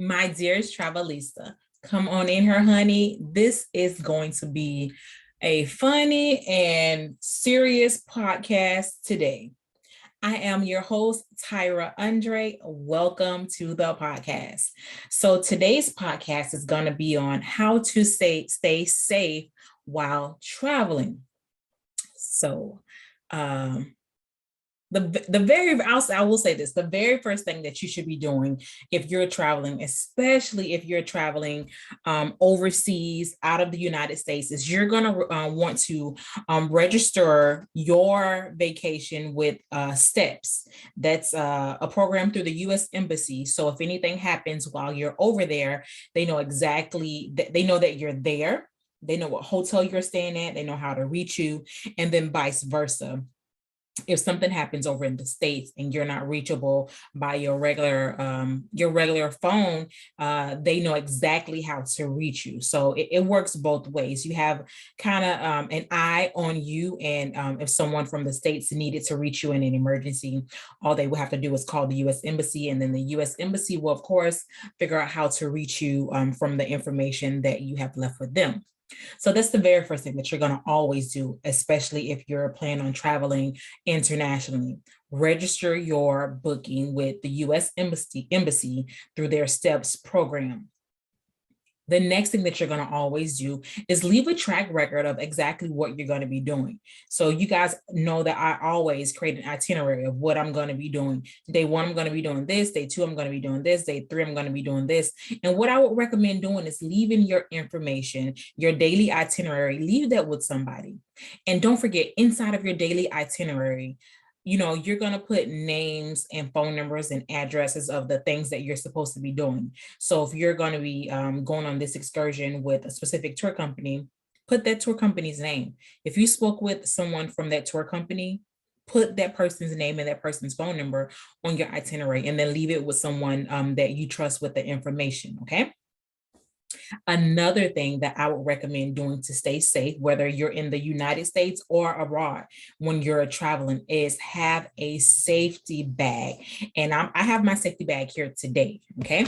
My dearest Travelista, come on in here, honey. This is going to be a funny and serious podcast today. I am your host, Tyra Andre. Welcome to the podcast. So today's podcast is going to be on how to stay safe while traveling. So, um, I will say this, the very first thing that you should be doing if you're traveling, especially if you're traveling overseas out of the United States, is you're going to want to register your vacation with steps. That's a program through the U.S. Embassy. So if anything happens while you're over there, they know exactly that, they know that you're there. They know what hotel you're staying at. They know how to reach you, and then vice versa. If something happens over in the States and you're not reachable by your regular phone, they know exactly how to reach you. So it works both ways. You have kind of an eye on you, and if someone from the States needed to reach you in an emergency, all they would have to do is call the U.S. Embassy, and then the U.S. Embassy will, of course, figure out how to reach you from the information that you have left with them. So that's the very first thing that you're going to always do, especially if you're planning on traveling internationally. Register your booking with the U.S. Embassy through their STEPS program. The next thing that you're going to always do is leave a track record of exactly what you're going to be doing. So you guys know that I always create an itinerary of what I'm going to be doing. Day one, I'm going to be doing this. Day two, I'm going to be doing this. Day three, I'm going to be doing this. And what I would recommend doing is leaving your information, your daily itinerary, leave that with somebody. And don't forget, inside of your daily itinerary, you're going to put names and phone numbers and addresses of the things that you're supposed to be doing. So if you're going to be going on this excursion with a specific tour company, put that tour company's name. If you spoke with someone from that tour company, put that person's name and that person's phone number on your itinerary, and then leave it with someone that you trust with the information, okay? Another thing that I would recommend doing to stay safe, whether you're in the United States or abroad when you're traveling, is have a safety bag. And I have my safety bag here today, okay?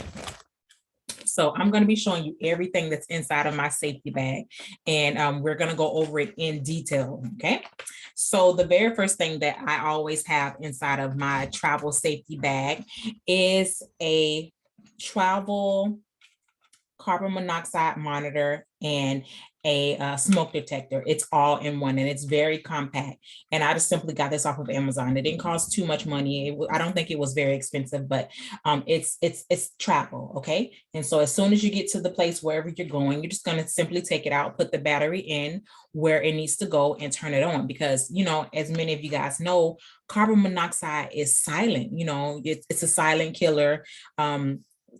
So I'm going to be showing you everything that's inside of my safety bag, and we're going to go over it in detail, okay? So the very first thing that I always have inside of my travel safety bag is a travel carbon monoxide monitor and a smoke detector. It's all in one, and it's very compact. And I just simply got this off of Amazon. It didn't cost too much money. I don't think it was very expensive, but it's travel, okay? And so as soon as you get to the place wherever you're going, you're just going to simply take it out, put the battery in where it needs to go, and turn it on. Because, as many of you guys know, carbon monoxide is silent. It's a silent killer.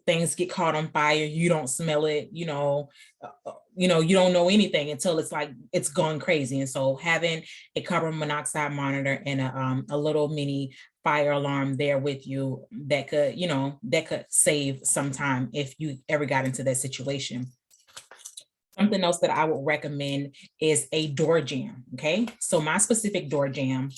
Things get caught on fire, you don't smell it, you don't know anything until it's gone crazy. And so having a carbon monoxide monitor and a little mini fire alarm there with you, that could save some time if you ever got into that situation. Something else that I would recommend is a door jamb. Okay, so my specific door jamb,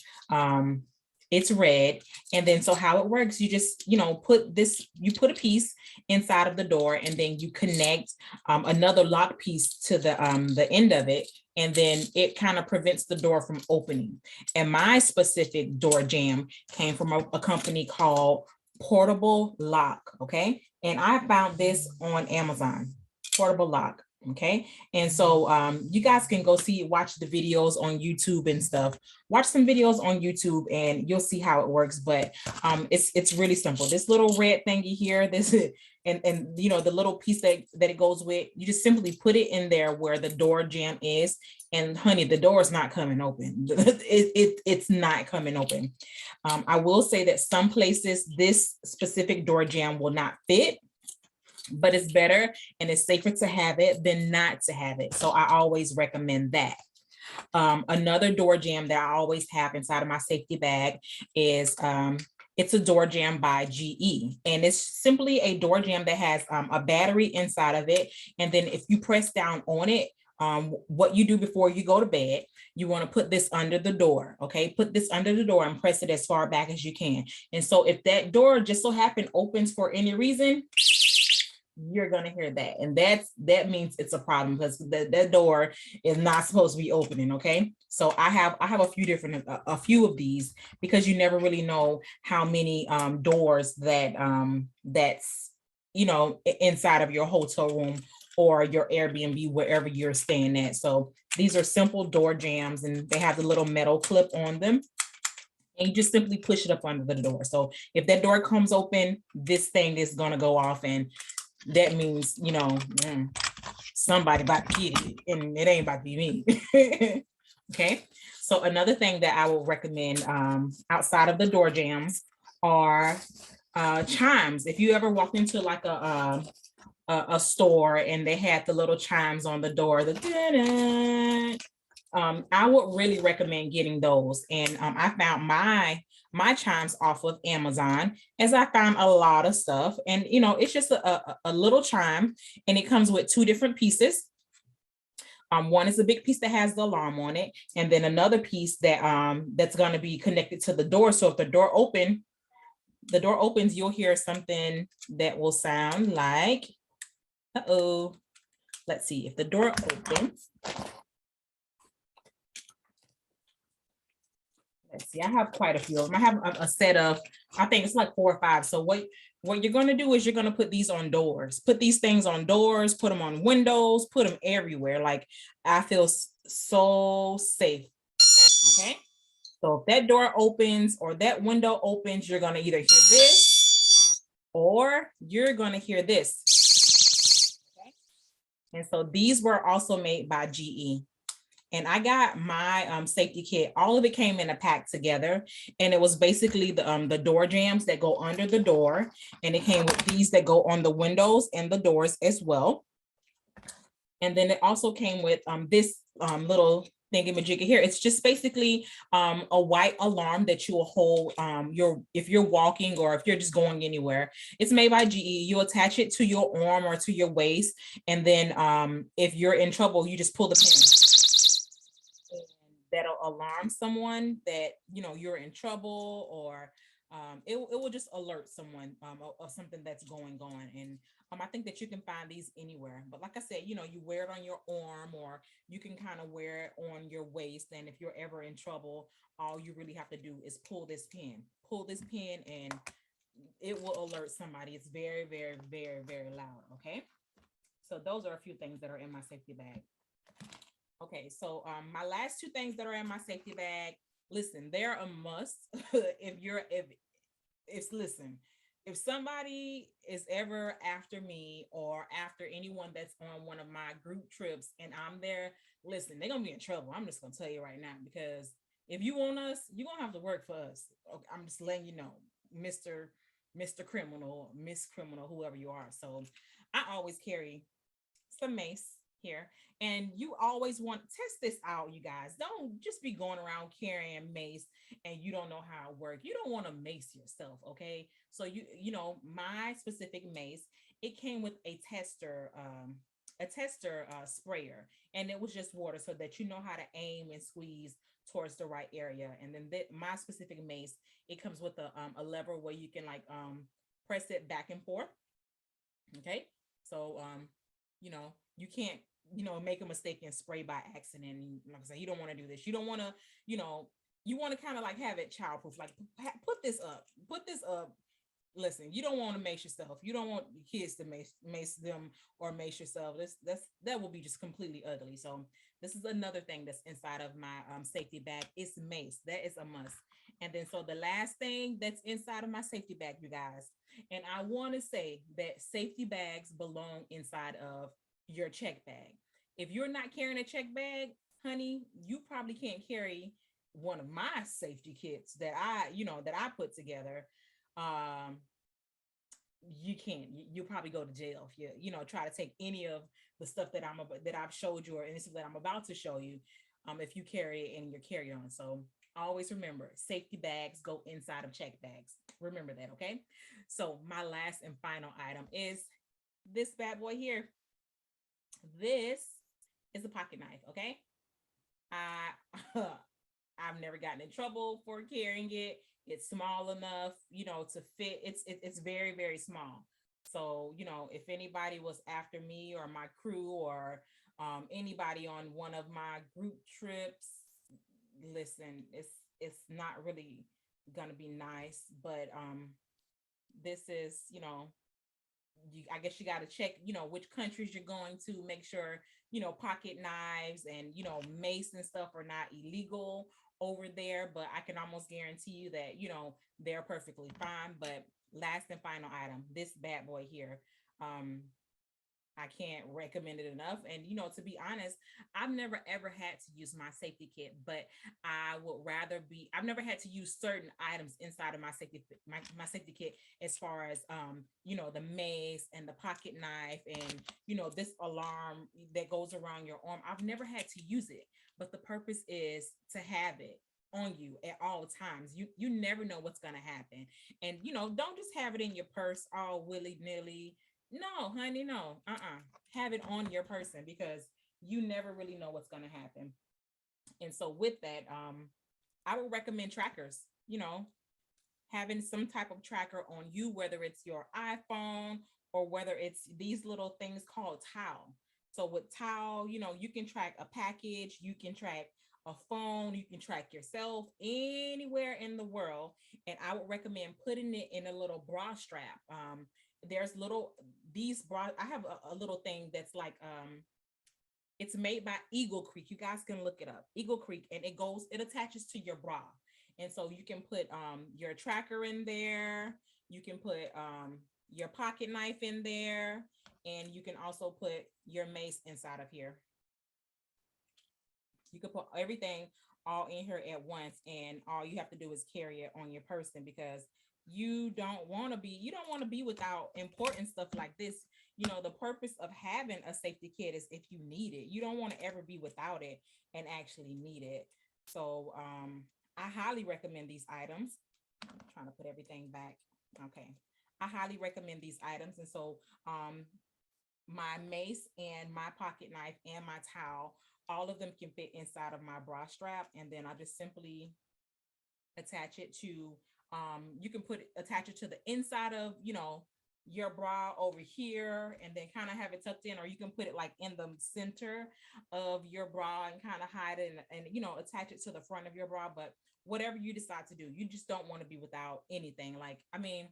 it's red. And then so how it works, you just, put a piece inside of the door, and then you connect another lock piece to the end of it. And then it kind of prevents the door from opening. And my specific door jamb came from a company called Portable Lock. Okay. And I found this on Amazon, Portable Lock. Okay. And so you guys can go watch the videos on YouTube and stuff. Watch some videos on YouTube and you'll see how it works. But it's really simple. This little red thingy here, and the little piece that it goes with, you just simply put it in there where the door jamb is. And honey, the door is not coming open. It's not coming open. I will say that some places this specific door jamb will not fit, but it's better and it's safer to have it than not to have it. So I always recommend that. Another door jamb that I always have inside of my safety bag is it's a door jamb by GE, and it's simply a door jamb that has a battery inside of it. And then if you press down on it, what you do before you go to bed, you want to put this under the door. Okay, put this under the door and press it as far back as you can. And so if that door just so happen opens for any reason, you're gonna hear that. And that means it's a problem, because that door is not supposed to be opening. Okay. So I have a few different a few of these, because you never really know how many doors that's inside of your hotel room or your Airbnb, wherever you're staying at. So these are simple door jams, and they have the little metal clip on them, and you just simply push it up under the door. So if that door comes open, this thing is gonna go off, and that means somebody about to get it, and it ain't about to be me. Okay. So another thing that I will recommend outside of the door jams are chimes. If you ever walked into like a store and they had the little chimes on the door, I would really recommend getting those. And I found my chimes off of Amazon, as I found a lot of stuff. And it's just a little chime, and it comes with two different pieces. One is a big piece that has the alarm on it, and then another piece that's going to be connected to the door. So if the door opens, you'll hear something that will sound like, uh-oh. Let's see if the door opens. Let's see, I have quite a few of them. I have a set of, I think it's like 4 or 5. So what you're going to do is you're going to put these on doors, put these things on doors, put them on windows, put them everywhere. Like, I feel so safe. Okay. So if that door opens or that window opens, you're going to either hear this or you're going to hear this. Okay. And so these were also made by GE. And I got my safety kit. All of it came in a pack together, and it was basically the door jams that go under the door, and it came with these that go on the windows and the doors as well. And then it also came with this little thingy-majiggy here. It's just basically a white alarm that you will hold if you're walking or if you're just going anywhere. It's made by GE. You attach it to your arm or to your waist, and then if you're in trouble, you just pull the pin. That'll alarm someone that you're in trouble, or it will just alert someone of something that's going on. And I think that you can find these anywhere, but like I said, you wear it on your arm, or you can kind of wear it on your waist. And if you're ever in trouble, all you really have to do is pull this pin, and it will alert somebody. It's very, very, very, very loud. Okay, so those are a few things that are in my safety bag. Okay, so my last 2 things that are in my safety bag, listen, they're a must. If somebody is ever after me or after anyone that's on one of my group trips and I'm there, listen, they're gonna be in trouble. I'm just gonna tell you right now, because if you want us, you're gonna have to work for us. Okay, I'm just letting you know, Mr. Criminal, Miss Criminal, whoever you are. So I always carry some mace here. And you always want to test this out, you guys. Don't just be going around carrying mace and you don't know how it works. You don't want to mace yourself, okay? So my specific mace, it came with a tester sprayer, and it was just water, so that you know how to aim and squeeze towards the right area. And then my specific mace, it comes with a lever where you can press it back and forth. Okay, so you can't make a mistake and spray by accident. Like I said, you don't want to do this. You don't want to you want to kind of have it childproof. Like, put this up. Listen, you don't want to mace yourself. You don't want kids to mace them or mace yourself. That will be just completely ugly. So this is another thing that's inside of my safety bag. It's mace. That is a must. And then so the last thing that's inside of my safety bag, you guys, and I want to say that safety bags belong inside of your check bag. If you're not carrying a check bag, honey, you probably can't carry one of my safety kits that I put together. You can't. You'll probably go to jail if you try to take any of the stuff that I've showed you, or anything that I'm about to show you, if you carry it in your carry-on. So always remember, safety bags go inside of check bags. Remember that, okay? So my last and final item is this bad boy here. This is a pocket knife, okay? I've never gotten in trouble for carrying it. It's small enough, to fit. It's very, very small. So, you know, if anybody was after me or my crew or anybody on one of my group trips, listen, it's not really gonna be nice. But this is, you know, I guess you got to check, you know, which countries you're going to, make sure, you know, pocket knives and, you know, mace and stuff are not illegal over there. But I can almost guarantee you that, you know, they're perfectly fine. But last and final item, this bad boy here. Um, I can't recommend it enough. And, you know, to be honest, I've never ever had to use my safety kit, but I've never had to use certain items inside of my safety kit, as far as, you know, the mace and the pocket knife and, you know, this alarm that goes around your arm. I've never had to use it, but the purpose is to have it on you at all times. You never know what's going to happen. And, you know, don't just have it in your purse all willy-nilly. No, honey, no. Have it on your person, because you never really know what's going to happen. And so with that, I would recommend trackers, you know, having some type of tracker on you, whether it's your iPhone or whether it's these little things called towel. So with towel, you know, you can track a package, you can track a phone, you can track yourself anywhere in the world. And I would recommend putting it in a little bra strap. There's little, these bra, I have a little thing that's like, it's made by Eagle Creek. You guys can look it up, Eagle Creek, and it attaches to your bra. And so you can put your tracker in there. You can put your pocket knife in there, and you can also put your mace inside of here. You can put everything all in here at once, and all you have to do is carry it on your person, because you don't want to be without important stuff like this. You know, the purpose of having a safety kit is if you need it. You don't want to ever be without it and actually need it. So I highly recommend these items. I'm trying to put everything back. Okay. I highly recommend these items. And so my mace and my pocket knife and my towel, all of them can fit inside of my bra strap. And then I just simply attach it to, you can attach it to the inside of, you know, your bra over here, and then kind of have it tucked in, or you can put it like in the center of your bra and kind of hide it, and you know, attach it to the front of your bra. But whatever you decide to do, you just don't want to be without anything. Like, I mean,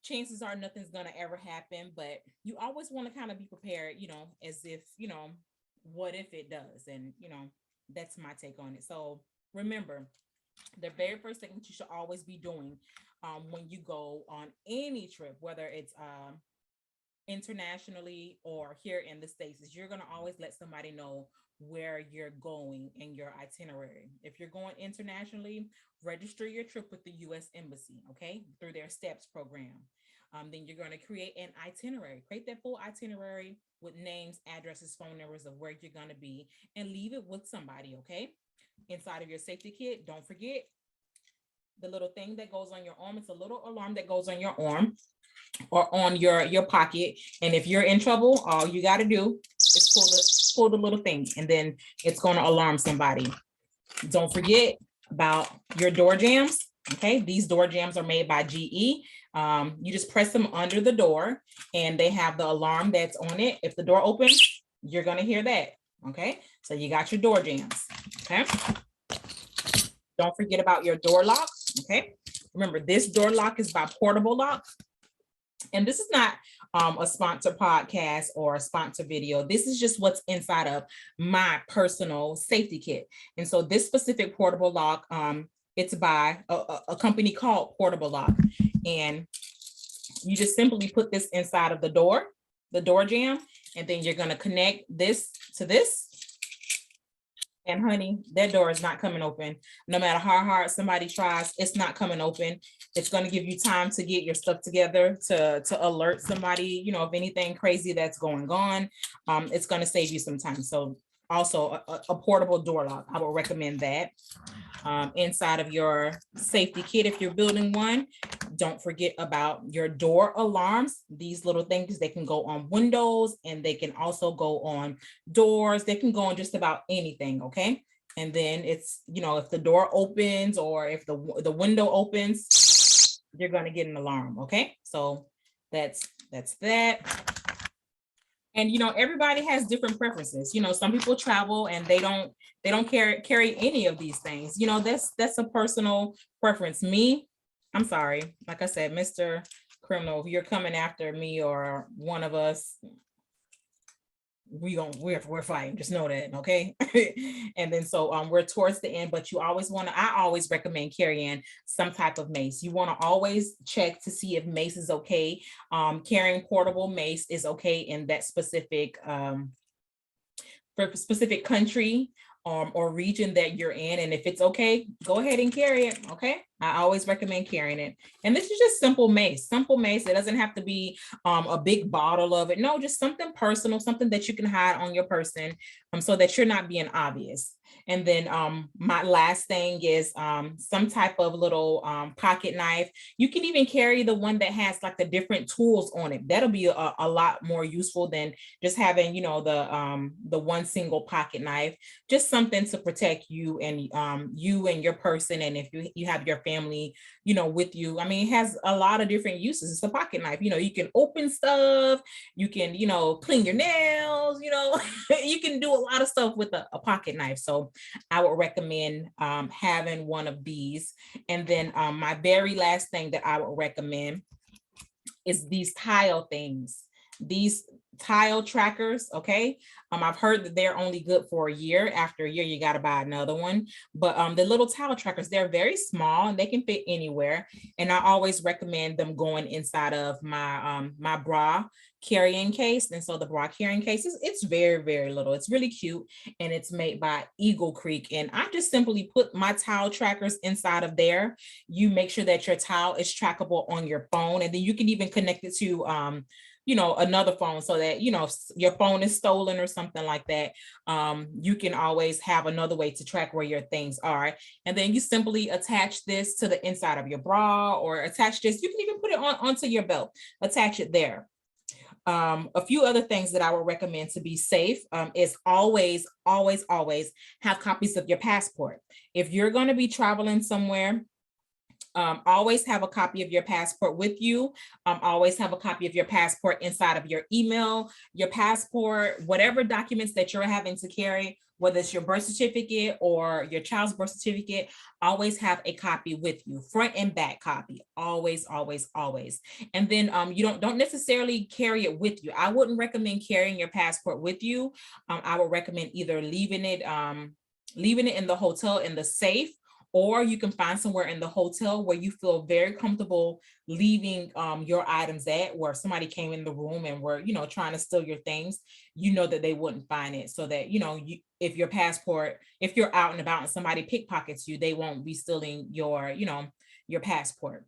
chances are nothing's gonna ever happen, but you always want to kind of be prepared, you know, as if, you know, what if it does? And, you know, that's my take on it. So remember, the very first thing that you should always be doing when you go on any trip, whether it's internationally or here in the States, is you're going to always let somebody know where you're going in your itinerary. If you're going internationally, register your trip with the U.S. Embassy, okay, through their STEPS program. Then you're going to create an itinerary, create that full itinerary with names, addresses, phone numbers of where you're going to be, and leave it with somebody, okay? Inside of your safety kit, don't forget the little thing that goes on your arm. It's a little alarm that goes on your arm or on your pocket. And if you're in trouble, all you got to do is pull the little thing, and then it's going to alarm somebody. Don't forget about your door jams. Okay, these door jams are made by GE. You just press them under the door, and they have the alarm that's on it. If the door opens, you're going to hear that. Okay, so you got your door jams. Okay, don't forget about your door lock. Okay, remember, this door lock is by Portable Lock. And this is not a sponsor podcast or a sponsor video. This is just what's inside of my personal safety kit. And so this specific portable lock, it's by a company called Portable Lock. And you just simply put this inside of the door jamb, and then you're going to connect this to this. And honey, that door is not coming open. No matter how hard somebody tries, it's not coming open. It's going to give you time to get your stuff together, to alert somebody, you know, of anything crazy that's going on. It's going to save you some time. So also a portable door lock, I would recommend that. Inside of your safety kit, if you're building one, don't forget about your door alarms. These little things, they can go on windows, and they can also go on doors. They can go on just about anything. Okay, and then it's, you know, if the door opens or if the window opens, you're going to get an alarm. Okay, so That's that. And everybody has different preferences. Some people travel and they don't carry any of these things. That's a personal preference. Me, I'm sorry, like I said, Mr. Criminal, if you're coming after me or one of us, we're fighting, just know that, okay? And then so we're towards the end, but I always recommend carrying some type of mace. You want to always check to see if mace is okay. Carrying portable mace is okay in that specific for specific country or region that you're in. And if it's okay, go ahead and carry it. Okay. I always recommend carrying it. And this is just simple mace. It doesn't have to be a big bottle of it. No, just something personal, something that you can hide on your person so that you're not being obvious. And then my last thing is some type of little pocket knife. You can even carry the one that has like the different tools on it. That'll be a lot more useful than just having, the one single pocket knife. Just something to protect you and your person. And if you have your family, with you. I mean, it has a lot of different uses. It's a pocket knife. You can open stuff. You can, clean your nails. You can do a lot of stuff with a pocket knife. So I would recommend having one of these. And then my very last thing that I would recommend is these tile things. These tile trackers, okay? I've heard that they're only good for a year. After a year, you got to buy another one. But the little tile trackers, they're very small and they can fit anywhere. And I always recommend them going inside of my my bra carrying case. And so the bra carrying case it's very, very little. It's really cute and it's made by Eagle Creek. And I just simply put my tile trackers inside of there. You make sure that your tile is trackable on your phone, and then you can even connect it to another phone, so that if your phone is stolen or something like that, you can always have another way to track where your things are. And then you simply attach this to the inside of your bra, or attach this, you can even put it onto your belt, attach it there. A few other things that I would recommend to be safe is always have copies of your passport. If you're going to be traveling somewhere, always have a copy of your passport with you. Always have a copy of your passport inside of your email, your passport, whatever documents that you're having to carry, whether it's your birth certificate or your child's birth certificate, always have a copy with you, front and back copy, always. And then you don't necessarily carry it with you. I wouldn't recommend carrying your passport with you. I would recommend either leaving it in the hotel in the safe, or you can find somewhere in the hotel where you feel very comfortable leaving your items at, where if somebody came in the room and were, trying to steal your things, that they wouldn't find it, so that, if your passport, if you're out and about and somebody pickpockets you, they won't be stealing your, your passport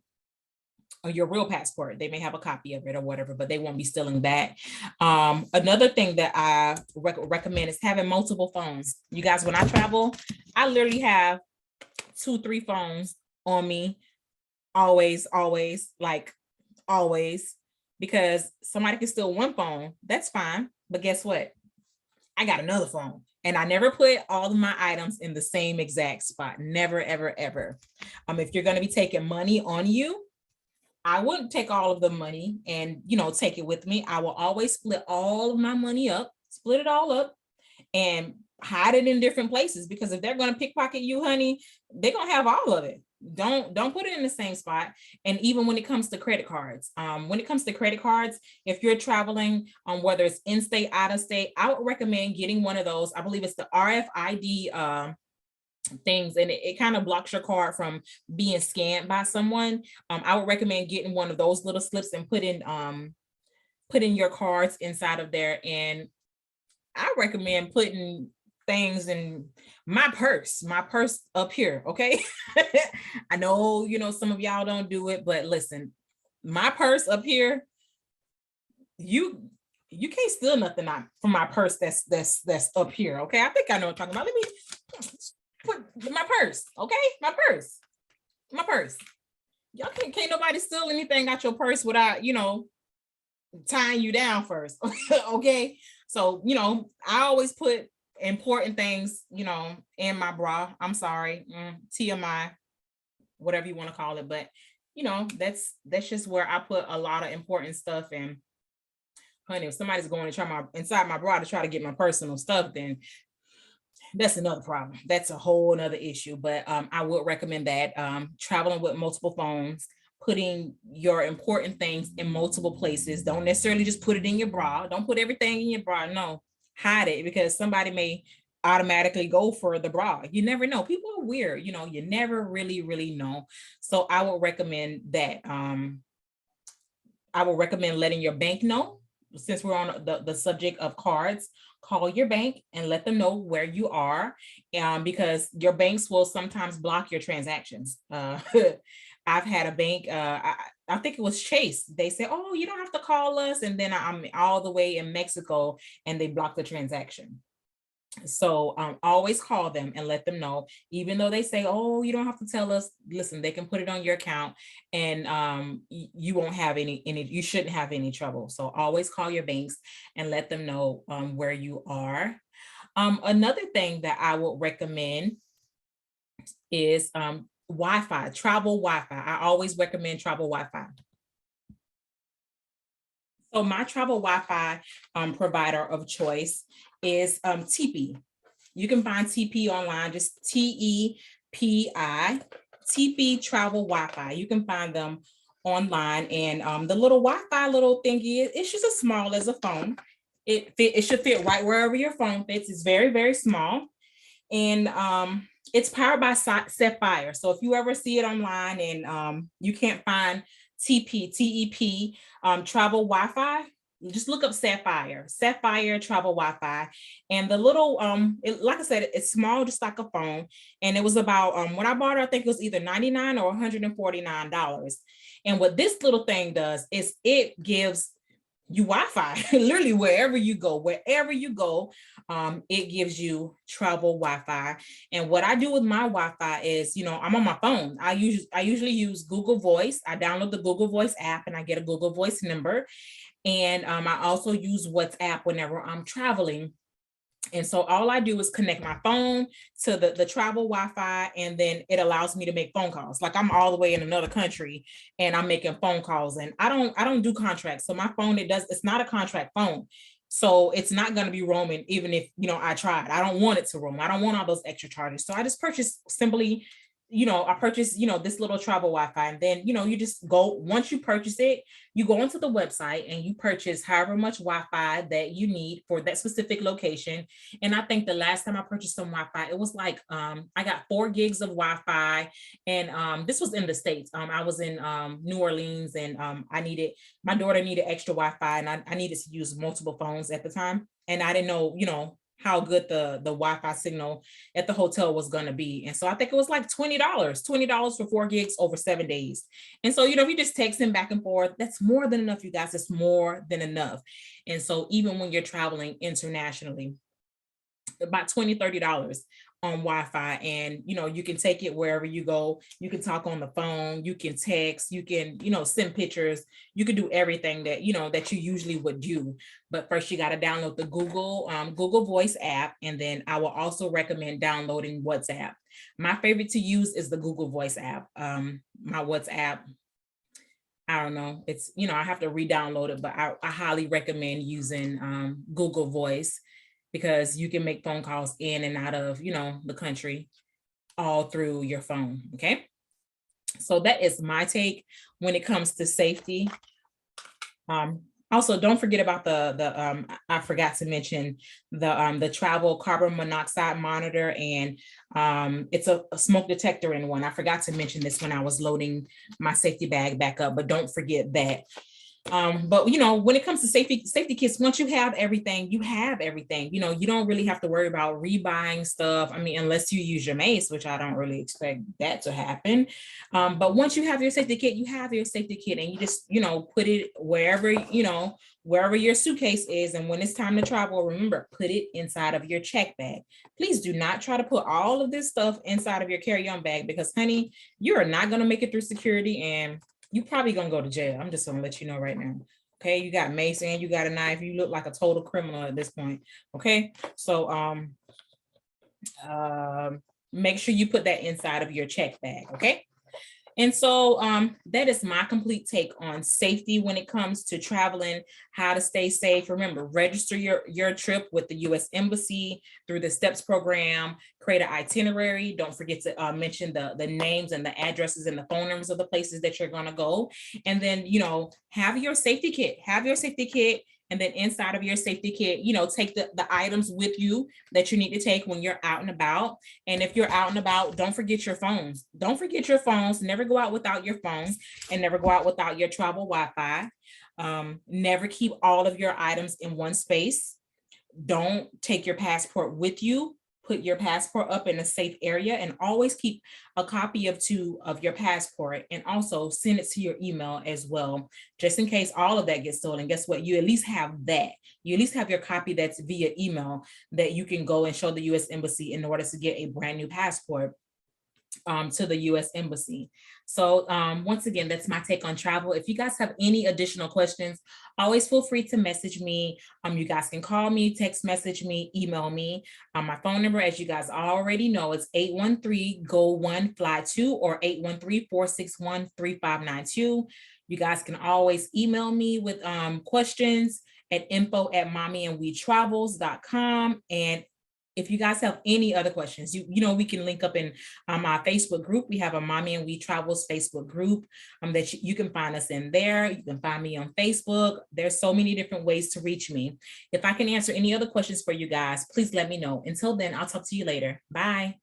or your real passport. They may have a copy of it or whatever, but they won't be stealing that. Another thing that I recommend is having multiple phones. You guys, when I travel, I literally have 2-3 phones on me, always, because somebody can steal one phone, that's fine, but guess what? I got another phone, and I never put all of my items in the same exact spot. Never, ever, ever. If you're going to be taking money on you, I wouldn't take all of the money and take it with me. I will always split all of my money up, split it all up, and hide it in different places, because if they're going to pickpocket you, honey, they're going to have all of it. Don't put it in the same spot. And even when it comes to credit cards, if you're traveling, whether it's in-state, out-of-state, I would recommend getting one of those. I believe it's the RFID things, and it kind of blocks your card from being scanned by someone. I would recommend getting one of those little slips and putting your cards inside of there. And I recommend putting things in my purse up here, okay? I know, some of y'all don't do it, but listen, my purse up here, you can't steal nothing from my purse that's up here, okay? I think I know what I'm talking about. Let me put my purse, okay? My purse. Y'all can't nobody steal anything out your purse without, tying you down first, okay? So, I always put important things, in my bra. I'm sorry, TMI, whatever you want to call it. But, you know, that's just where I put a lot of important stuff. And honey, if somebody's going to try inside my bra to try to get my personal stuff, then that's another problem. That's a whole another issue. But I would recommend that traveling with multiple phones, putting your important things in multiple places. Don't necessarily just put it in your bra. Don't put everything in your bra. No, hide it, because somebody may automatically go for the bra. You never know. People are weird. You know, you never really know. So I would recommend that. I would recommend letting your bank know. Since we're on the subject of cards, call your bank and let them know where you are, because your banks will sometimes block your transactions. I've had a bank, I think it was Chase. They said, oh, you don't have to call us. And then I'm all the way in Mexico and they blocked the transaction. So always call them and let them know, even though they say, oh, you don't have to tell us. Listen, they can put it on your account, and you won't have any, you shouldn't have any trouble. So always call your banks and let them know where you are. Another thing that I would recommend is Wi-Fi, travel Wi-Fi. I always recommend travel Wi-Fi. So my travel Wi-Fi provider of choice is TP. You can find TP online, just TEPI, TP Travel Wi-Fi. You can find them online, and the little Wi-Fi little thingy, it's just as small as a phone. It should fit right wherever your phone fits. It's very small, and it's powered by Sapphire. So if you ever see it online and you can't find TEP travel Wi-Fi, just look up Sapphire travel Wi-Fi. And the little like I said, it's small, just like a phone. And it was about when I bought it, I think it was either $99 or $149. And what this little thing does is it gives you Wi-Fi literally wherever you go, it gives you travel Wi-Fi. And what I do with my Wi-Fi is, you know, I'm on my phone. I usually use Google Voice. I download the Google Voice app and I get a Google Voice number. And I also use WhatsApp whenever I'm traveling. And so all I do is connect my phone to the travel Wi-Fi, and then it allows me to make phone calls. Like I'm all the way in another country and I'm making phone calls, and I don't do contracts. So my phone, it's not a contract phone. So it's not going to be roaming, even if, you know, I tried. I don't want it to roam. I don't want all those extra charges. So I just simply, you know, I purchased, you know, this little travel Wi-Fi, and then, you know, you just go, once you purchase it, you go onto the website and you purchase however much Wi-Fi that you need for that specific location. And I think the last time I purchased some Wi-Fi, it was like, I got 4 gigs of Wi-Fi, and this was in the States. I was in New Orleans, and my daughter needed extra Wi-Fi, and I needed to use multiple phones at the time. And I didn't know, you know, how good the Wi-Fi signal at the hotel was going to be. And so I think it was like $20 for 4 gigs over 7 days. And so, you know, if you just texting back and forth, that's more than enough, you guys. It's more than enough. And so even when you're traveling internationally, about $20-$30 on Wi-Fi, and you know, you can take it wherever you go. You can talk on the phone, you can text, you can, you know, send pictures, you can do everything that, you know, that you usually would do. But first you got to download the Google Voice app, and then I will also recommend downloading WhatsApp. My favorite to use is the Google Voice app. My WhatsApp, I don't know, it's, you know, I have to re-download it, but I highly recommend using Google Voice, because you can make phone calls in and out of, you know, the country all through your phone. Okay. So that is my take when it comes to safety. Also, don't forget about I forgot to mention the travel carbon monoxide monitor, and it's a smoke detector in one. I forgot to mention this when I was loading my safety bag back up, but don't forget that. But you know, when it comes to safety kits, once you have everything, you have everything. You know, you don't really have to worry about rebuying stuff. I mean, unless you use your Mace, which I don't really expect that to happen. But once you have your safety kit, you have your safety kit, and you just, you know, put it wherever, you know, wherever your suitcase is. And when it's time to travel, remember, put it inside of your check bag. Please do not try to put all of this stuff inside of your carry-on bag, because honey, you are not going to make it through security, and you probably gonna go to jail. I'm just gonna let you know right now. Okay, you got Mace and you got a knife. You look like a total criminal at this point. Okay, so make sure you put that inside of your check bag. Okay, And so that is my complete take on safety when it comes to traveling, how to stay safe. Remember, register your trip with the U.S. Embassy through the STEPS program, create an itinerary. Don't forget to mention the names and the addresses and the phone numbers of the places that you're going to go. And then, have your safety kit, and then inside of your safety kit, take the items with you that you need to take when you're out and about. And if you're out and about, don't forget your phones. Don't forget your phones. Never go out without your phones, and never go out without your travel Wi-Fi. Never keep all of your items in one space. Don't take your passport with you. Put your passport up in a safe area, and always keep a copy of your passport, and also send it to your email as well, just in case all of that gets stolen. Guess what? You at least have that. You at least have your copy that's via email that you can go and show the U.S. Embassy in order to get a brand new passport to the U.S. Embassy. So once again, that's my take on travel. If you guys have any additional questions, always feel free to message me. You guys can call me, text message me, email me. My phone number, as you guys already know, is 813-GO1-FLY2 or 813-461-3592. You guys can always email me with questions at info@mommyandwetravels.com. And if you guys have any other questions, we can link up in our Facebook group. We have a Mommy and We Travels Facebook group that you can find us in there. You can find me on Facebook. There's so many different ways to reach me. If I can answer any other questions for you guys, please let me know. Until then, I'll talk to you later. Bye.